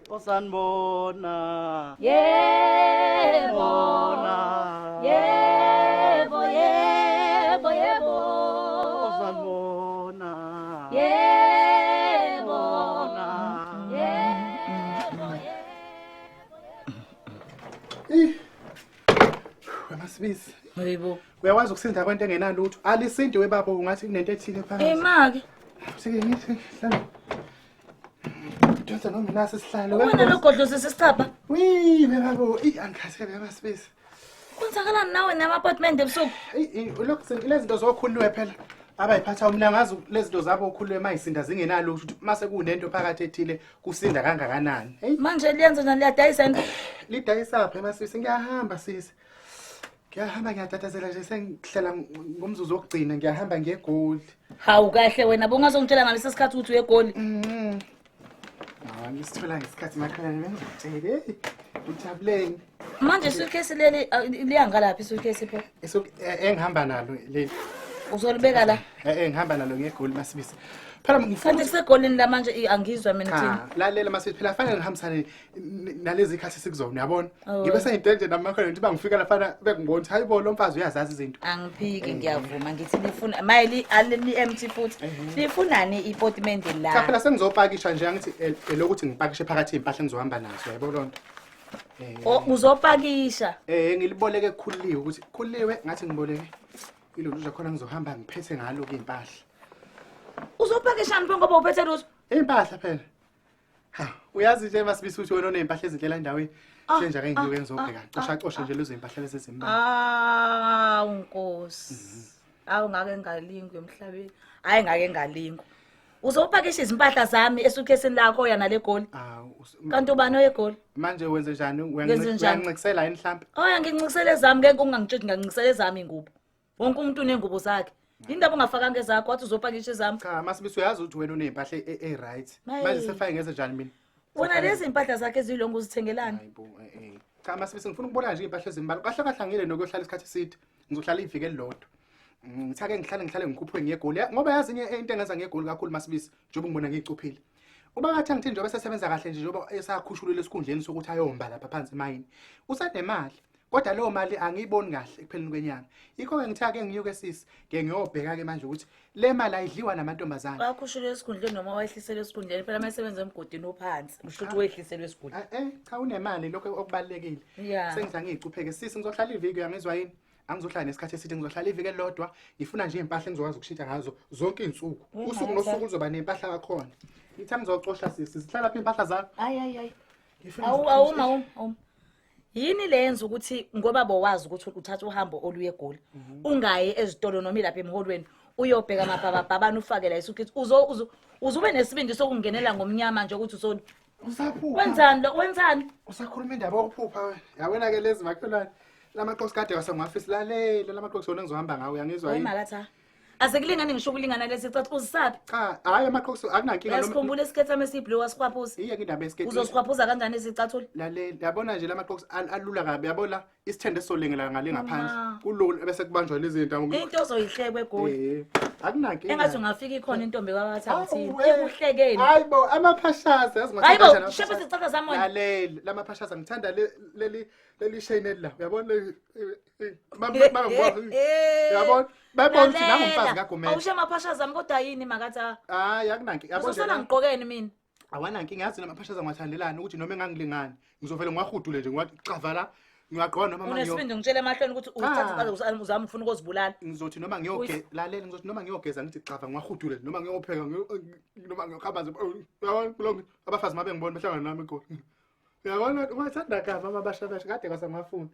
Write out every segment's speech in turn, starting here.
Osanibona. Yebo. Yebo, yebo, yebo. Osanibona. Yebo. Amasibisi. Hayibo. Uyakwazi ukusinda kwento engenalutho. Alisindi webaba ungathi kunento ethile phakathi. Maki. Sike ngithi hlala. Donsa noma nasi sihlalo. Wena logodlo sesicapha. Webaba, angikhathele amasibisi. Kwenzakalani nawe nama-apartment ebusuku? Lokhu lezi zinto zokhuluwe phela. Abayiphatha umnyango ngazi lezi zinto zabo okhuluwe mayisinda zingenalutho. Mase kunento phakathi ethile kusinda kangakanani. Hey. Manje liyenza njani liyadayisa into? Lidayisa pha amasibisi ngiyahamba sisi. Ngiyahamba ngiyatatazela nje sengihlela ngomzuzu wokugcina ngiyahamba ngeGoli. Hawu kahle wena bongazongitshela ngalesi sikhathi ukuthi uyeGoli. Ngisithola ngesikhathi Makhelwane ngizotshela ujabuleni. Manje suitcase leli liyangalaphi suitcase pho? Engihamba nalo leli. Uzolibeka la? Ngihamba nalo ngeGoli masibisi. Phela ngifuna Kanti kusegolini la manje angizwa mina thina. Lalela masibisi phela fanele ngihambisane nalezi ikhathi sikuzona uyabona. Ngibe sengidenge namakhelwane ngithi bangifika lapha bekungibona ukuthi hayibo lo mfazi uyazazi izinto. Angiphiki ngiyavuma ngithi lifuna mayili empty futhi. Lifunani iportment la? Cha phela sengizopakisha nje angithi elokuthi ngipakishe phakathi impahla engizohamba nazo yabo lonto. Uzopakisha? Ngiliboleke ekukhuliwe ukuthi khuliwe ngathi ngiboleke ilolu nje khona ngizohamba ngiphethe ngalo ke impahla. Uzopakisha nipho ngoba uphethe lutho? Impahla phela. Ha, uyazi nje masibisi ukuthi wena onempahla ezindlela endaweni. Njenje ake ngiyuke ngizobheka. Cosha nje lezo impahla lezi ezimba. Unkosi. Awu ngake ngalingwe emhlabeni. Hayi ngake ngalingwa. Uzopakisha izimpahla zami esuitcase lakho yana leGoli? Kanti ubani oyeGoli? Manje wenze njani? Uyangincikisela yini mhlawumbe? Ngincincisele ezami ngeke ungangitsheli ngangicisela ezami ingubo. Wonke umuntu unengubo zakhe. Indaba ungafakanga ezakho wathi uzopakisha ezami. Cha, masibisi uyazi ukuthi wena unempahla right. Manje sefake ngeze njani mina? Wona lezi impahla zakhe ezilongo uzithengelani? Hayibo cha masibisi ngifuna ukubona nje impahla ezimbala. Kahle kahle angile nokuyohlala isikhathi eside. Ngizohlala iviki elilodwa. Ngithake ngihlale ngikhuphwe ngeGoli ngoba yazi into engenza ngeGoli kakhulu masibisi njengoba ngibona ngiyicuphile. Uba ngathi angithi njengoba sesebenza kahle nje njengoba esakhushulule esikhundleni sokuthi ayomba lapha phansi emayini. Usanemali. Kodwa leyo mali angiyiboni kahle ekupheleni kwenyanga. Yikho ke ngithake ngiyuke sisi ngiyobheka ke manje ukuthi le mali ayidliwa namantombazana. Wakhushulwe esikhundleni noma wayehliselwe esikhundleni phela mayisebenza emgodini ophansi. Usho ukuthi wehliselwe esikhundleni. Cha unemali lokho okubalekile. Sengiza ngiyicupheke sisi ngizohlala iviki uyangizwa yini? Angizohlala nesikhathi eside ngizohlala iviki elilodwa. Ngifuna nje impahla engizokwazi ukushitha ngazo zonke izinsuku. Usuku nosuku uzoba nempahla kakhona. Ngithi ngizocosha sisi sihlela lapha impahla zakho. Ayi. Awu. Yini lenza ukuthi ngoba bowazi ukuthi uthatha uhambo oluye eGoli ungayi ezitolo noma ilapha emholweni uyobheka amabhababani ufake la isukithi uzube nesibindi sokungenela ngomnyama nje ukuthi usaphupha. Wenzani? Usakhuluma indaba yokuphupha wena. Yabona ke lezi Makhelwane lamaqoqo kade wasengwafisi lalela lamaqoqo sona ngizohamba ngawo uyangizwa yini? Emakatha. Asekulingani ngisho ukulingana lesi cathi uzisabi? Cha, hayi amaqoqo akunankinga noma. Yasikhumbula isikhetha mesibhlue wasikhwaphuza. Iye indaba yesikhetha. Uzozikhwaphuza kanjani isicathula? Lalela, yabona nje lamaqoqo alula kabi yabona isithende solengela ngale ngaphandle. Kulula bese kubanjwa lezi zinto ngoba into ozoyihleka eGoli. Akunankinga. Engathi ungafika ikhona intombi kwabathi angithini. Ekuhlekeni. Hayibo amaphashaza yazi ngathi kanjani. Hayibo, shepe sicatha zami wena. Lalela lamaphashaza ngithanda leli shine la. Uyabona mama yabona bayibona ukuthi nangumfazi kaGomela. Awushe amaphashaza zami kodwa yini makatha? Hayi akunankinga. Yabona usona ngiqokeni mina. Awanankinga yazi lamaphashaza ngwathandelana ukuthi noma engangilingani ngizovela ngwahudule nje ngwathi cava ngiyaqona noma manje unesibindi ngitshela emahlweni ukuthi uthatha uzama ufuna ukuzibulala ngizothi noma ngiyogeza lalela ngizothi noma ngiyogeza ngithi cava ngwahudule noma ngiyopheka noma ngiyokhabaza yabona abafazi mabe ngibona behlangana nami eGoli yabona ungathanda kava abashasha kade kwasangafuna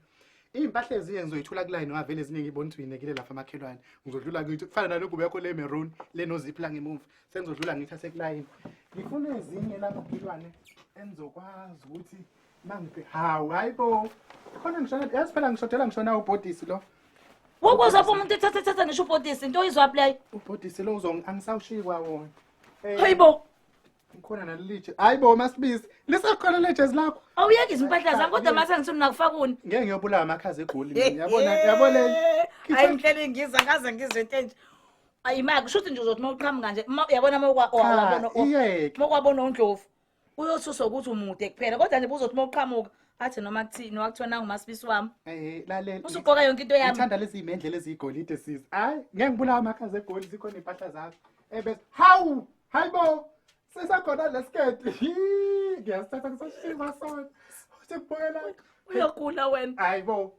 impahla eziye ngizoyithula kuline ngavele eziningi ibona ukuthi uyinekile lapha Makhelwane ngizodlula ngithi kufana nalokuba yakho le maroon le nozip la ngemuva sengizodlula ngithathe kuline ngifuna ezinye lapha Makhelwane engizokwazi ukuthi mangiphe hayibo khona ngishona yazi phela ngishodela ngishona ubhodisi lo Wokuza pho umuntu ethatha ngisho ubhodisi into izwa play ubhodisi lo angisawushikwa wona hayibo ngikhona nalilitshe hayibo masibisi lisakhona lejes lakho awuyeki izimpahla zami kodwa mase ngithini nakufakuni ngeke ngiyobulala amakhazi eGoli mina yabona hayi ngihlele ngiza ngaze ngizwe into enje ayimaki kusho ukuthi nje uzothi mawuqhamuka nje yabona mawukwabona iyeke makwabona uNdlovu uyosusa ukuthi umude kuphela kodwa nje buzothi mawuqhamuka athi noma kuthini wakuthiwa nanga umasifisi wami lalela usugqoka yonke into yami ngithanda lezi imendlela ezigolide sisi hayi ngeke ngibulawa amakhaza egoli zikhona impahla zakho ebese hayibo sesakhona lesiketi ngiyasithatha ngisashima sona uthi kubuyela uyogula wena hayibo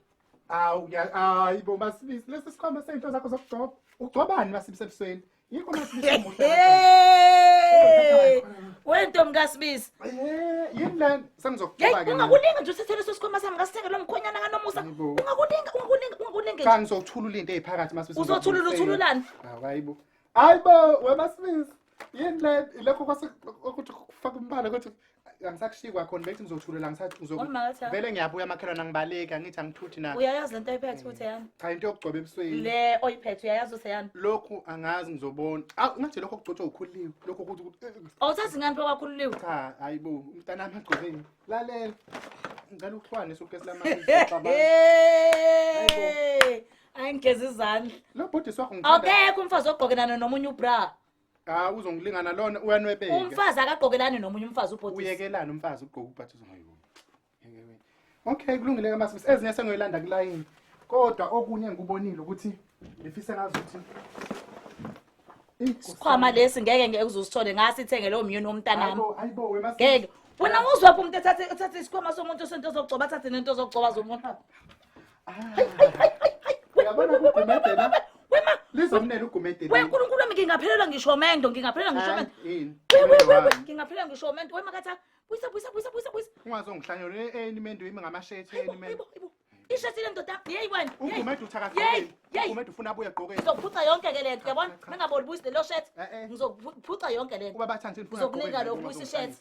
hayibo masibisi lesi sikhwama sento zakho zokugcoba ugcobani masibisi ebusweni yikho masibisi omuhle wento mkasibisi yini lana sengizokugcoba ke ungakulinga nje uthethe leso sikhwama sami ngasithenge lo mkhonyana kanomusa ungakulinga cha ngizokuthulula into eziphakathi masibisi uzothululani hayibo wemasibisi yini le lokho ukuthi kufaka umbala ukuthi angisakushikwa khona bethi ngizothulula vele ngiyabuya Makhelwane ngibaleka ngithi angithuthi na uyayazi lento oyiphethe futhi yani cha into yokugcoba ebusweni le oyiphethe uyayazi useyani lokhu angazi ngizobona ngathi lokho kugcotshwa ukhuliwe lokho ukuthi awuthathi ngani phakwakhululiwe cha hayibo umntana amagcobeni lalela ngicela ukuhlanisa ugesi ayingezi izandla lo bhodisi wakho ngithanda akekho umfazi ogqokelana nomunye ubra uzongilingana lona uyanwebeka umfazi akagqokelani nomunye umfazi ubhodisi uyekelana umfazi ugqoka ubhathiso ngayibo okay kulungile ke masibisi ezinye sengoyilanda kulayini kodwa okunye ngikubonile ukuthi ngifise ngazi ukuthi isikhwama lesi ngeke uzosithole ngasithenge lo myeni womntanami hayibo wemasibisi ngeke wena uzwaphi umuntu ethathe isikhwama somuntu sento zokugcoba athathe nento zokugcoba zomuntu uyabona ukugumedela wema lizomnela ugumedela wenkulunkulu wami ngingaphelelwa ngisho mendo ngingaphelelwa ngisho mendo wema katha buisa ungazongihlanyela enimendo yimi ngamashethi enimendo ishethi lendoda yeyi wena ugumede uthakathele ugumede ufuna abuye egqoke ngizokuphuca yonke ke lento uyabona ngingaboli buyise lo shethi ngizokuphuca yonke lento kuba bathanthi ufuna uzokunika lokho buyise ishethi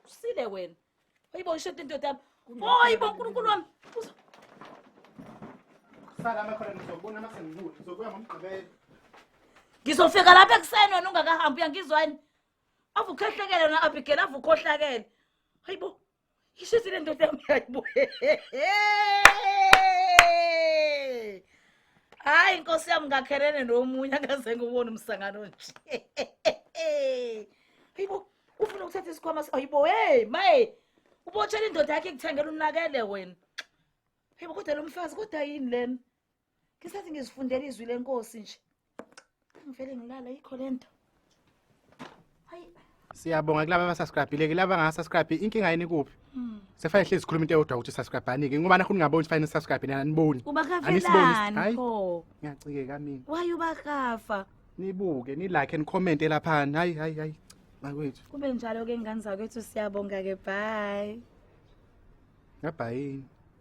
usile wena hayibo ishethi indoda yami hayibo unkulunkulu wami sala Makhelwane ngizobona mase ngibuye ngizobuya ngomgqibelo ngizofika lapha ekuseni wena ungakahambi uyangizwani avukhohlakele na Abigail avukhohlakele hayibo ishizile ndoda yami hayibo hayi inkosi yami ngakhelene nomunye akaze ngubone umsangano nje hayibo ufuna ukuthatha isikhwama hayibo maye ubotshela indoda yakhe kuthengela unakele wena hayibo kodwa lo mfazi kodwa yini lena ngisathi ngizifundela izwi lenkosi nje ngivele ngilala yikho lento hayi siyabonga kulabo abasubscribe kulabo abangasubscribe inkinga yini kuphi sefanele hlezi sikhuluma into eyodwa ukuthi subscribe anike ngoba nakho ngingaboni fanele subscribe nina niboni ubakhavelani pho ngiyacikeka mina why ubakafa nibuke ni like and comment lapha hayi makwethu kube njalo ke ngani zakwethu siyabonga ke bye bye